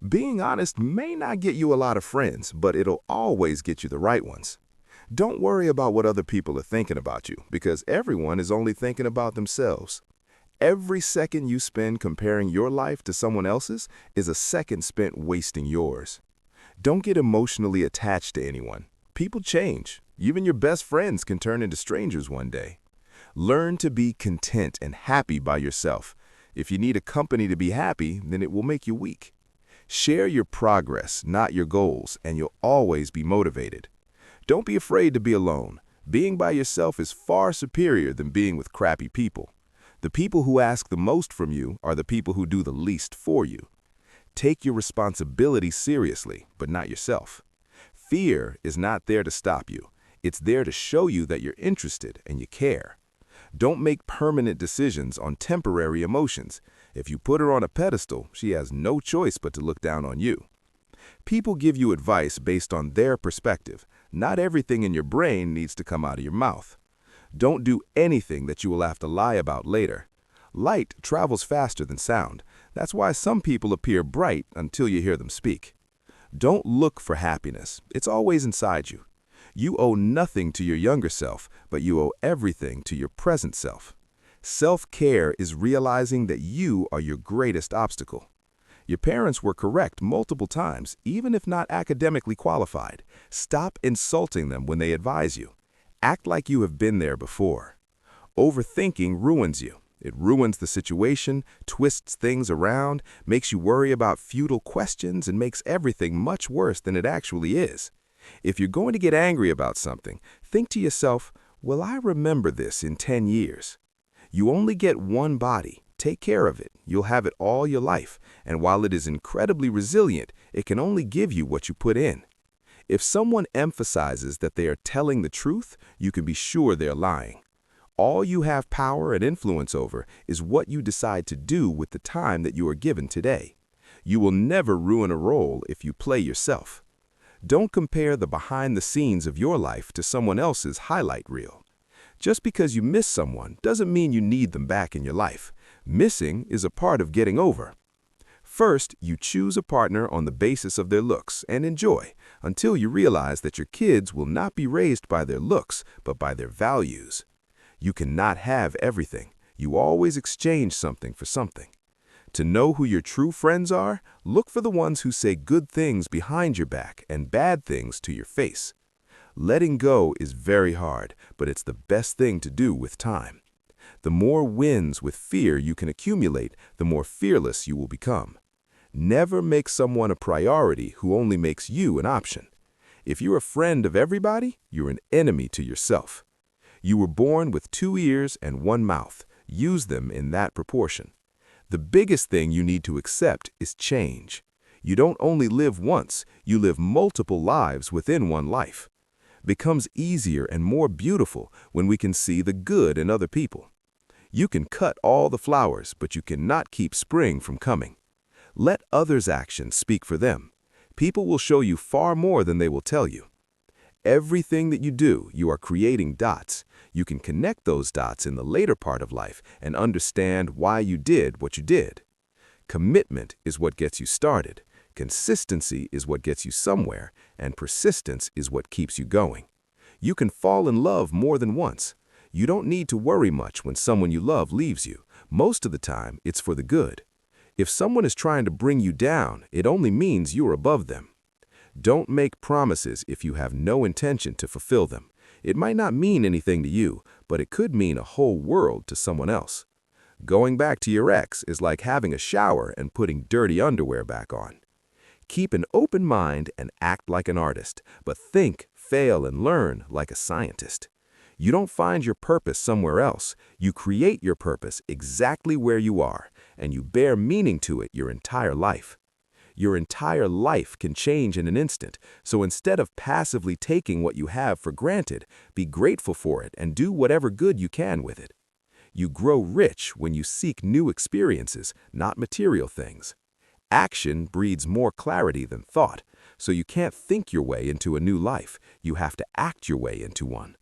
Being honest may not get you a lot of friends, but it'll always get you the right ones. Don't worry about what other people are thinking about you, because everyone is only thinking about themselves. Every second you spend comparing your life to someone else's is a second spent wasting yours. Don't get emotionally attached to anyone. People change. Even your best friends can turn into strangers one day. Learn to be content and happy by yourself. If you need a company to be happy, then it will make you weak. Share your progress, not your goals, and you'll always be motivated. Don't be afraid to be alone. Being by yourself is far superior than being with crappy people. The people who ask the most from you are the people who do the least for you. Take your responsibility seriously, but not yourself. Fear is not there to stop you. It's there to show you that you're interested and you care. Don't make permanent decisions on temporary emotions. If you put her on a pedestal, she has no choice but to look down on you. People give you advice based on their perspective. Not everything in your brain needs to come out of your mouth. Don't do anything that you will have to lie about later. Light travels faster than sound. That's why some people appear bright until you hear them speak. Don't look for happiness. It's always inside you. You owe nothing to your younger self, but you owe everything to your present self. Self-care is realizing that you are your greatest obstacle. Your parents were correct multiple times, even if not academically qualified. Stop insulting them when they advise you. Act like you have been there before. Overthinking ruins you. It ruins the situation, twists things around, makes you worry about futile questions, and makes everything much worse than it actually is. If you're going to get angry about something, think to yourself, will I remember this in 10 years? You only get one body. Take care of it. You'll have it all your life, and while it is incredibly resilient, it can only give you what you put in. If someone emphasizes that they are telling the truth, you can be sure they're lying. All you have power and influence over is what you decide to do with the time that you are given today. You will never ruin a role if you play yourself. Don't compare the behind the scenes of your life to someone else's highlight reel. Just because you miss someone doesn't mean you need them back in your life. Missing is a part of getting over. First, you choose a partner on the basis of their looks and enjoy until you realize that your kids will not be raised by their looks, but by their values. You cannot have everything. You always exchange something for something. To know who your true friends are, look for the ones who say good things behind your back and bad things to your face. Letting go is very hard, but it's the best thing to do with time. The more wins with fear you can accumulate, the more fearless you will become. Never make someone a priority who only makes you an option. If you're a friend of everybody, you're an enemy to yourself. You were born with 2 ears and 1 mouth. Use them in that proportion. The biggest thing you need to accept is change. You don't only live once, you live multiple lives within one life. Becomes easier and more beautiful when we can see the good in other people. You can cut all the flowers, but you cannot keep spring from coming. Let others' actions speak for them. People will show you far more than they will tell you. Everything that you do, you are creating dots. You can connect those dots in the later part of life and understand why you did what you did. Commitment is what gets you started. Consistency is what gets you somewhere, and persistence is what keeps you going. You can fall in love more than once. You don't need to worry much when someone you love leaves you. Most of the time, it's for the good. If someone is trying to bring you down, it only means you are above them. Don't make promises if you have no intention to fulfill them. It might not mean anything to you, but it could mean a whole world to someone else. Going back to your ex is like having a shower and putting dirty underwear back on. Keep an open mind and act like an artist, but think, fail, and learn like a scientist. You don't find your purpose somewhere else. You create your purpose exactly where you are, and you bear meaning to it your entire life. Your entire life can change in an instant, so instead of passively taking what you have for granted, be grateful for it and do whatever good you can with it. You grow rich when you seek new experiences, not material things. Action breeds more clarity than thought, so you can't think your way into a new life. You have to act your way into one.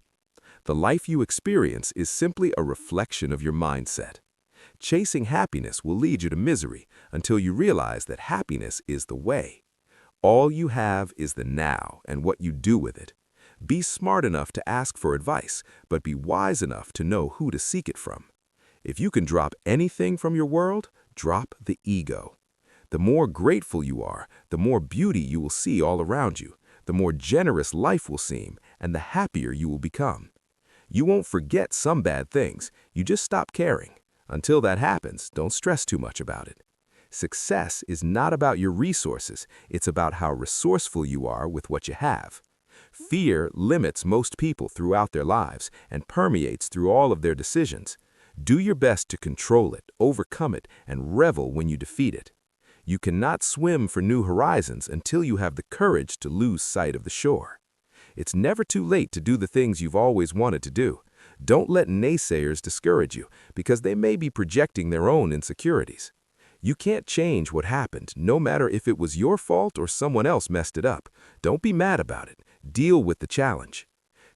The life you experience is simply a reflection of your mindset. Chasing happiness will lead you to misery until you realize that happiness is the way. All you have is the now and what you do with it. Be smart enough to ask for advice, but be wise enough to know who to seek it from. If you can drop anything from your world, drop the ego. The more grateful you are, the more beauty you will see all around you, the more generous life will seem, and the happier you will become. You won't forget some bad things, you just stop caring. Until that happens, don't stress too much about it. Success is not about your resources, it's about how resourceful you are with what you have. Fear limits most people throughout their lives and permeates through all of their decisions. Do your best to control it, overcome it, and revel when you defeat it. You cannot swim for new horizons until you have the courage to lose sight of the shore. It's never too late to do the things you've always wanted to do. Don't let naysayers discourage you, because they may be projecting their own insecurities. You can't change what happened, no matter if it was your fault or someone else messed it up. Don't be mad about it. Deal with the challenge.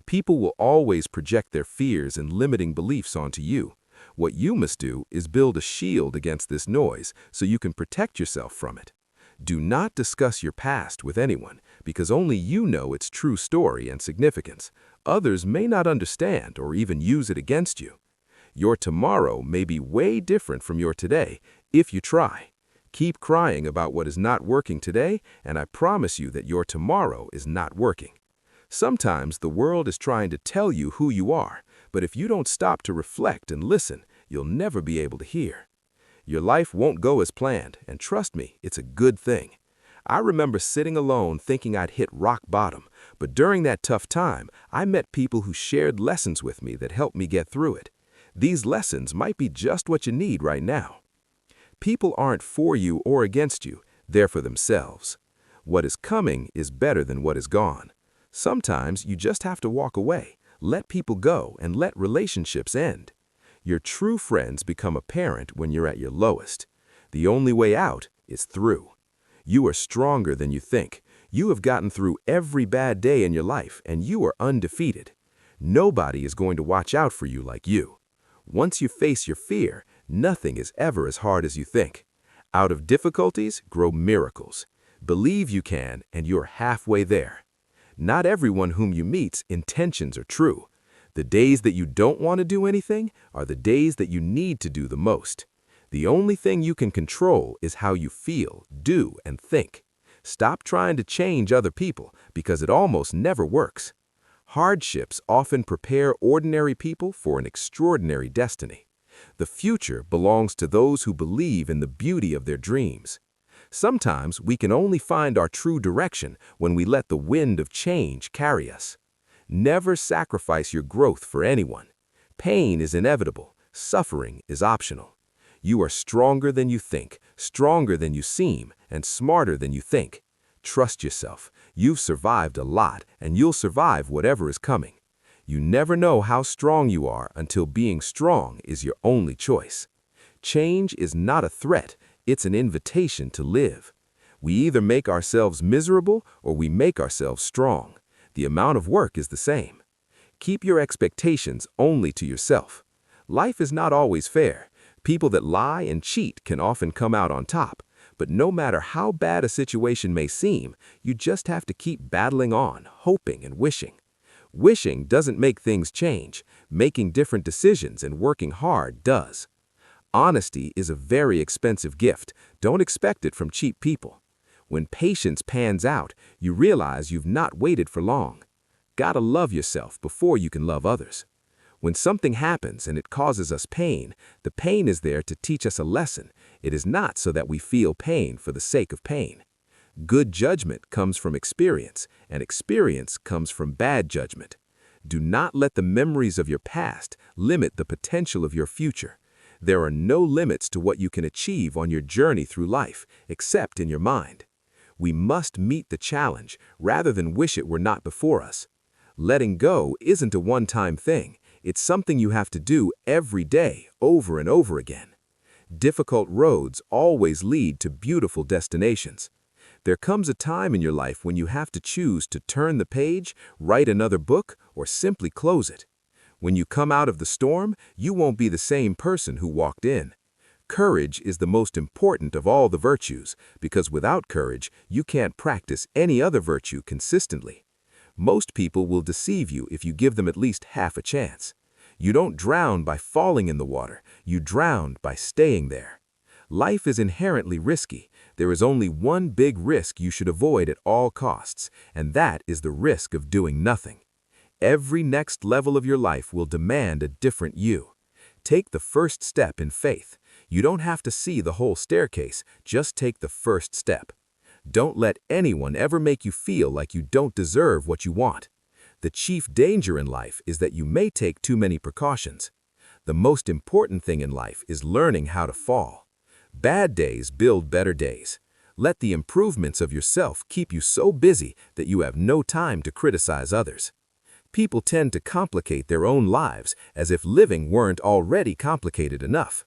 People will always project their fears and limiting beliefs onto you. What you must do is build a shield against this noise so you can protect yourself from it. Do not discuss your past with anyone, because only you know its true story and significance. Others may not understand or even use it against you. Your tomorrow may be way different from your today if you try. Keep crying about what is not working today, and I promise you that your tomorrow is not working. Sometimes the world is trying to tell you who you are, but if you don't stop to reflect and listen, you'll never be able to hear. Your life won't go as planned, and trust me, it's a good thing. I remember sitting alone thinking I'd hit rock bottom, but during that tough time, I met people who shared lessons with me that helped me get through it. These lessons might be just what you need right now. People aren't for you or against you, they're for themselves. What is coming is better than what is gone. Sometimes you just have to walk away, let people go, and let relationships end. Your true friends become apparent when you're at your lowest. The only way out is through. You are stronger than you think. You have gotten through every bad day in your life, and you are undefeated. Nobody is going to watch out for you like you. Once you face your fear, nothing is ever as hard as you think. Out of difficulties grow miracles. Believe you can, and you're halfway there. Not everyone whom you meet's intentions are true. The days that you don't want to do anything are the days that you need to do the most. The only thing you can control is how you feel, do, and think. Stop trying to change other people because it almost never works. Hardships often prepare ordinary people for an extraordinary destiny. The future belongs to those who believe in the beauty of their dreams. Sometimes we can only find our true direction when we let the wind of change carry us. Never sacrifice your growth for anyone. Pain is inevitable. Suffering is optional. You are stronger than you think, stronger than you seem, and smarter than you think. Trust yourself. You've survived a lot, and you'll survive whatever is coming. You never know how strong you are until being strong is your only choice. Change is not a threat, it's an invitation to live. We either make ourselves miserable or we make ourselves strong. The amount of work is the same. Keep your expectations only to yourself. Life is not always fair. People that lie and cheat can often come out on top. But no matter how bad a situation may seem, you just have to keep battling on, hoping and wishing. Wishing doesn't make things change. Making different decisions and working hard does. Honesty is a very expensive gift. Don't expect it from cheap people. When patience pans out, you realize you've not waited for long. Gotta love yourself before you can love others. When something happens and it causes us pain, the pain is there to teach us a lesson. It is not so that we feel pain for the sake of pain. Good judgment comes from experience, and experience comes from bad judgment. Do not let the memories of your past limit the potential of your future. There are no limits to what you can achieve on your journey through life, except in your mind. We must meet the challenge rather than wish it were not before us. Letting go isn't a one-time thing. It's something you have to do every day, over and over again. Difficult roads always lead to beautiful destinations. There comes a time in your life when you have to choose to turn the page, write another book, or simply close it. When you come out of the storm, you won't be the same person who walked in. Courage is the most important of all the virtues, because without courage, you can't practice any other virtue consistently. Most people will deceive you if you give them at least half a chance. You don't drown by falling in the water, you drown by staying there. Life is inherently risky. There is only one big risk you should avoid at all costs, and that is the risk of doing nothing. Every next level of your life will demand a different you. Take the first step in faith. You don't have to see the whole staircase, just take the first step. Don't let anyone ever make you feel like you don't deserve what you want. The chief danger in life is that you may take too many precautions. The most important thing in life is learning how to fall. Bad days build better days. Let the improvements of yourself keep you so busy that you have no time to criticize others. People tend to complicate their own lives as if living weren't already complicated enough.